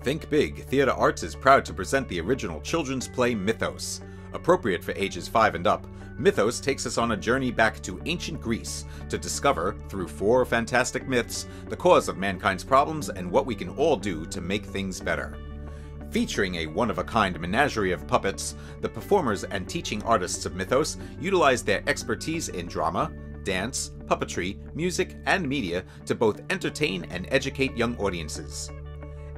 Think Big Theatre Arts is proud to present the original children's play Mythos. Appropriate for ages 5 and up, Mythos takes us on a journey back to ancient Greece to discover, through 4 fantastic myths, the cause of mankind's problems and what we can all do to make things better. Featuring a one-of-a-kind menagerie of puppets, the performers and teaching artists of Mythos utilize their expertise in drama, dance, puppetry, music, and media to both entertain and educate young audiences.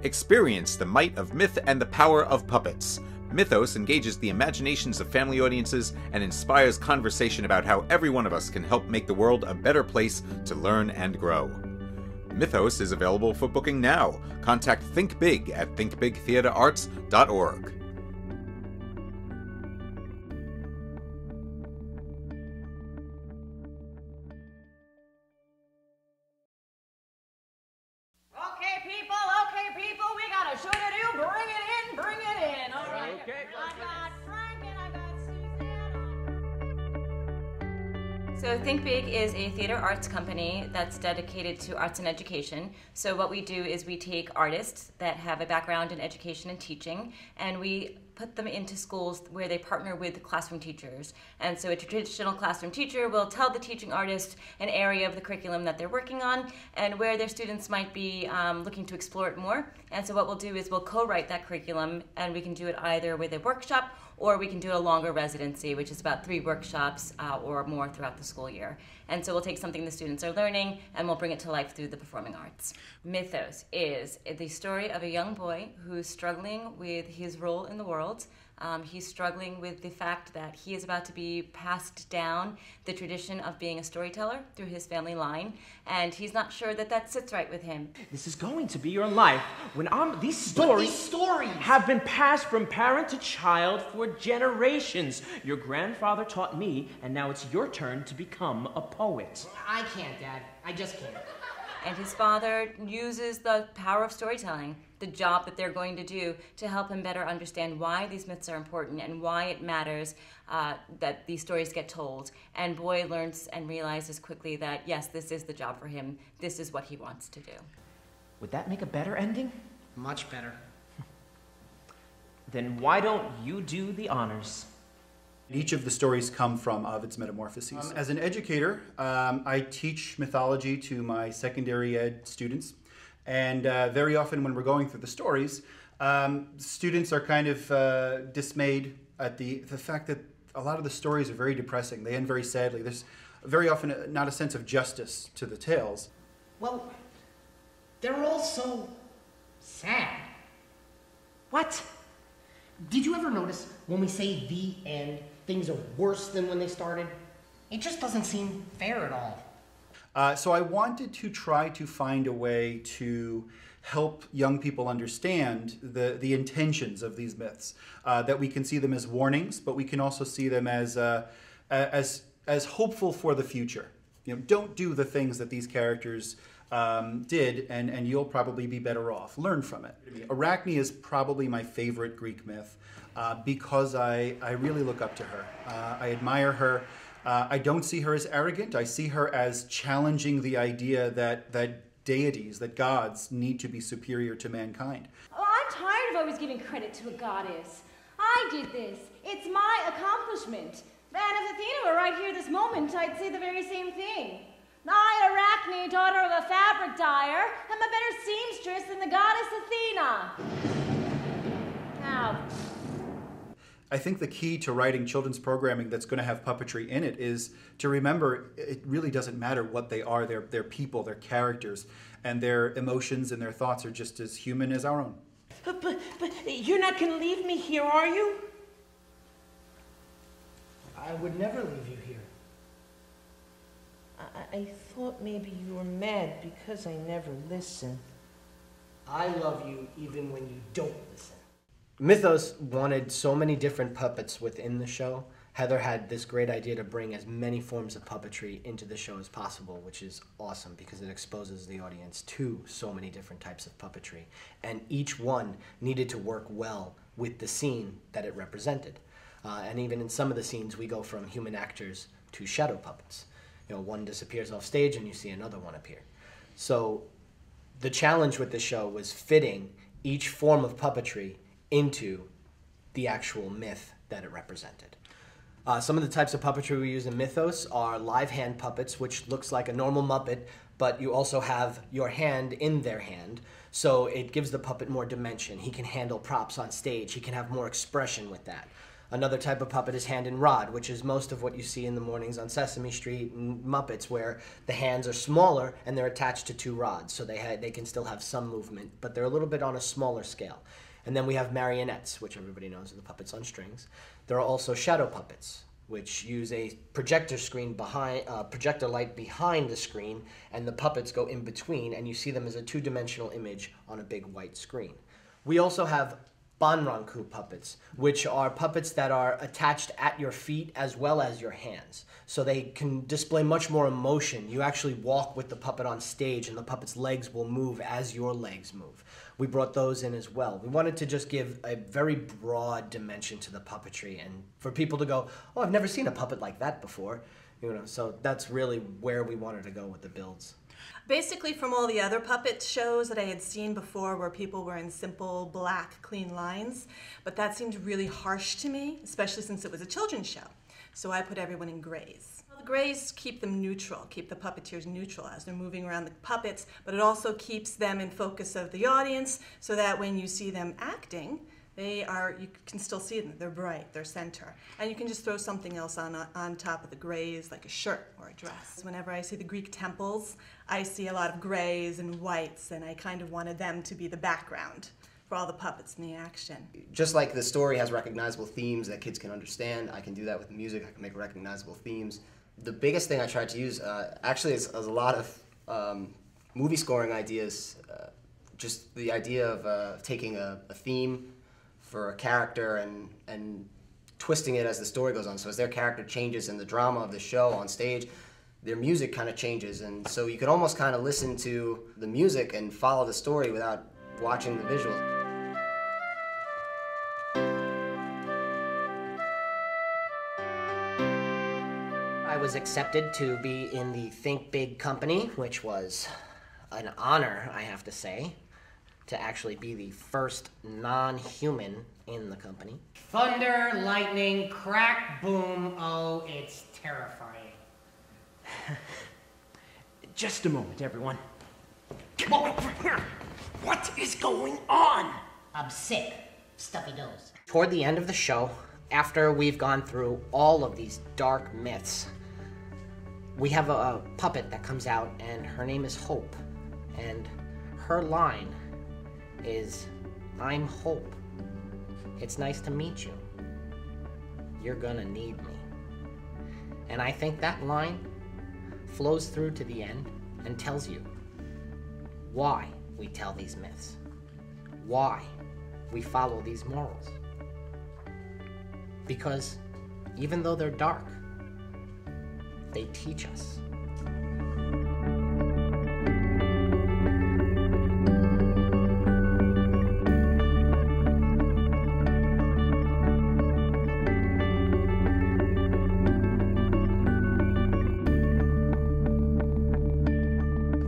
Experience the might of myth and the power of puppets. Mythos engages the imaginations of family audiences and inspires conversation about how every one of us can help make the world a better place to learn and grow. Mythos is available for booking now. Contact Think Big at thinkbigtheatrearts.org. Okay, people, we got a show to do. Bring it in. All right. Okay. I got Frank and I got Suzanne. So Think Big is a theater arts company that's dedicated to arts and education. So what we do is we take artists that have a background in education and teaching, and we put them into schools where they partner with classroom teachers. And so a traditional classroom teacher will tell the teaching artist an area of the curriculum that they're working on and where their students might be looking to explore it more. And so what we'll do is we'll co-write that curriculum, and we can do it either with a workshop or we can do a longer residency, which is about 3 workshops or more throughout the school year. And so we'll take something the students are learning and we'll bring it to life through the performing arts. Mythos is the story of a young boy who's struggling with his role in the world. He's struggling with the fact that he is about to be passed down the tradition of being a storyteller through his family line, and he's not sure that that sits right with him. This is going to be your life when these stories have been passed from parent to child for generations. Your grandfather taught me, and now it's your turn to become a poet. I can't, Dad. I just can't. And his father uses the power of storytelling, the job that they're going to do, to help him better understand why these myths are important and why it matters that these stories get told. And boy learns and realizes quickly that, yes, this is the job for him. This is what he wants to do. Would that make a better ending? Much better. Then why don't you do the honors? Each of the stories come from Ovid's Metamorphoses. As an educator, I teach mythology to my secondary ed students. And very often when we're going through the stories, students are kind of dismayed at the fact that a lot of the stories are very depressing. They end very sadly. There's very often not a sense of justice to the tales. Well, they're all so sad. What? Did you ever notice when we say the end, things are worse than when they started? It just doesn't seem fair at all. So I wanted to try to find a way to help young people understand the intentions of these myths. That we can see them as warnings, but we can also see them as hopeful for the future. You know, don't do the things that these characters did, and you'll probably be better off. Learn from it. Arachne is probably my favorite Greek myth because I really look up to her. I admire her. I don't see her as arrogant. I see her as challenging the idea that deities, that gods, need to be superior to mankind. Oh, I'm tired of always giving credit to a goddess. I did this. It's my accomplishment. And if Athena were right here this moment, I'd say the very same thing. I, Arachne, daughter of a fabric dyer, am a better seamstress than the goddess Athena. Now, I think the key to writing children's programming that's going to have puppetry in it is to remember it really doesn't matter what they are. They're people, they're characters, and their emotions and their thoughts are just as human as our own. But you're not going to leave me here, are you? I would never leave you here. I thought maybe you were mad because I never listened. I love you even when you don't listen. Mythos wanted so many different puppets within the show. Heather had this great idea to bring as many forms of puppetry into the show as possible, which is awesome because it exposes the audience to so many different types of puppetry. And each one needed to work well with the scene that it represented. And even in some of the scenes, we go from human actors to shadow puppets. You know, one disappears off stage and you see another one appear. So the challenge with the show was fitting each form of puppetry into the actual myth that it represented. Some of the types of puppetry we use in Mythos are live hand puppets, which looks like a normal Muppet, but you also have your hand in their hand, so it gives the puppet more dimension. He can handle props on stage. He can have more expression with that. Another type of puppet is hand and rod, which is most of what you see in the mornings on Sesame Street and Muppets, where the hands are smaller and they're attached to two rods, so they can still have some movement, but they're a little bit on a smaller scale. And then we have marionettes, which everybody knows are the puppets on strings. There are also shadow puppets, which use a projector light behind the screen, and the puppets go in between, and you see them as a two-dimensional image on a big white screen. We also have Banranku puppets, which are puppets that are attached at your feet as well as your hands. So they can display much more emotion. You actually walk with the puppet on stage and the puppet's legs will move as your legs move. We brought those in as well. We wanted to just give a very broad dimension to the puppetry and for people to go, oh, I've never seen a puppet like that before. So that's really where we wanted to go with the builds. Basically, from all the other puppet shows that I had seen before where people were in simple, black, clean lines, but that seemed really harsh to me, especially since it was a children's show. So I put everyone in grays. The grays keep them neutral, keep the puppeteers neutral as they're moving around the puppets, but it also keeps them in focus of the audience so that when you see them acting, you can still see them. They're bright, they're center. And you can just throw something else on top of the grays, like a shirt or a dress. Whenever I see the Greek temples, I see a lot of grays and whites, and I kind of wanted them to be the background for all the puppets in the action. Just like the story has recognizable themes that kids can understand, I can do that with music. I can make recognizable themes. The biggest thing I tried to use, actually, is a lot of movie scoring ideas. Just the idea of taking a theme for a character and twisting it as the story goes on. So as their character changes in the drama of the show on stage, their music kind of changes. And so you can almost kind of listen to the music and follow the story without watching the visuals. I was accepted to be in the Think Big company, which was an honor, I have to say, to actually be the first non-human in the company. Thunder, lightning, crack, boom, oh, it's terrifying. Just a moment, everyone. Come over here! What is going on? I'm sick. Stuffy nose. Toward the end of the show, after we've gone through all of these dark myths, we have a puppet that comes out, and her name is Hope. And her line is, I'm Hope. It's nice to meet you. You're gonna need me. And I think that line flows through to the end and tells you why we tell these myths, why we follow these morals. Because even though they're dark, they teach us.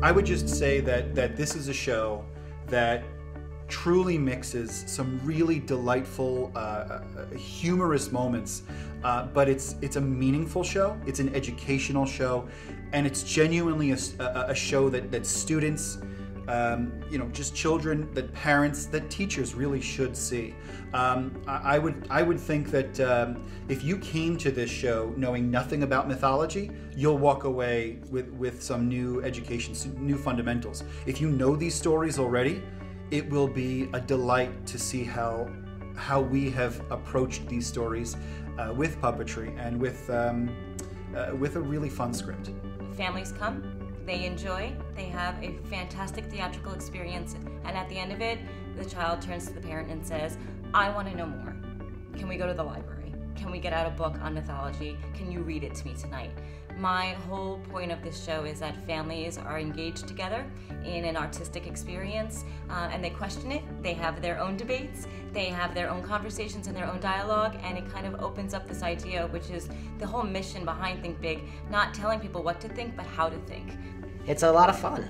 I would just say that this is a show that truly mixes some really delightful, humorous moments, but it's a meaningful show, it's an educational show, and it's genuinely a show that students, just children, that parents, that teachers really should see. I would think that if you came to this show knowing nothing about mythology, you'll walk away with some new education, some new fundamentals. If you know these stories already, it will be a delight to see how we have approached these stories with puppetry and with a really fun script. Families come, they enjoy, they have a fantastic theatrical experience, and at the end of it, the child turns to the parent and says, I want to know more. Can we go to the library? Can we get out a book on mythology? Can you read it to me tonight? My whole point of this show is that families are engaged together in an artistic experience, and they question it. They have their own debates, they have their own conversations and their own dialogue, and it kind of opens up this idea, which is the whole mission behind Think Big, not telling people what to think, but how to think. It's a lot of fun.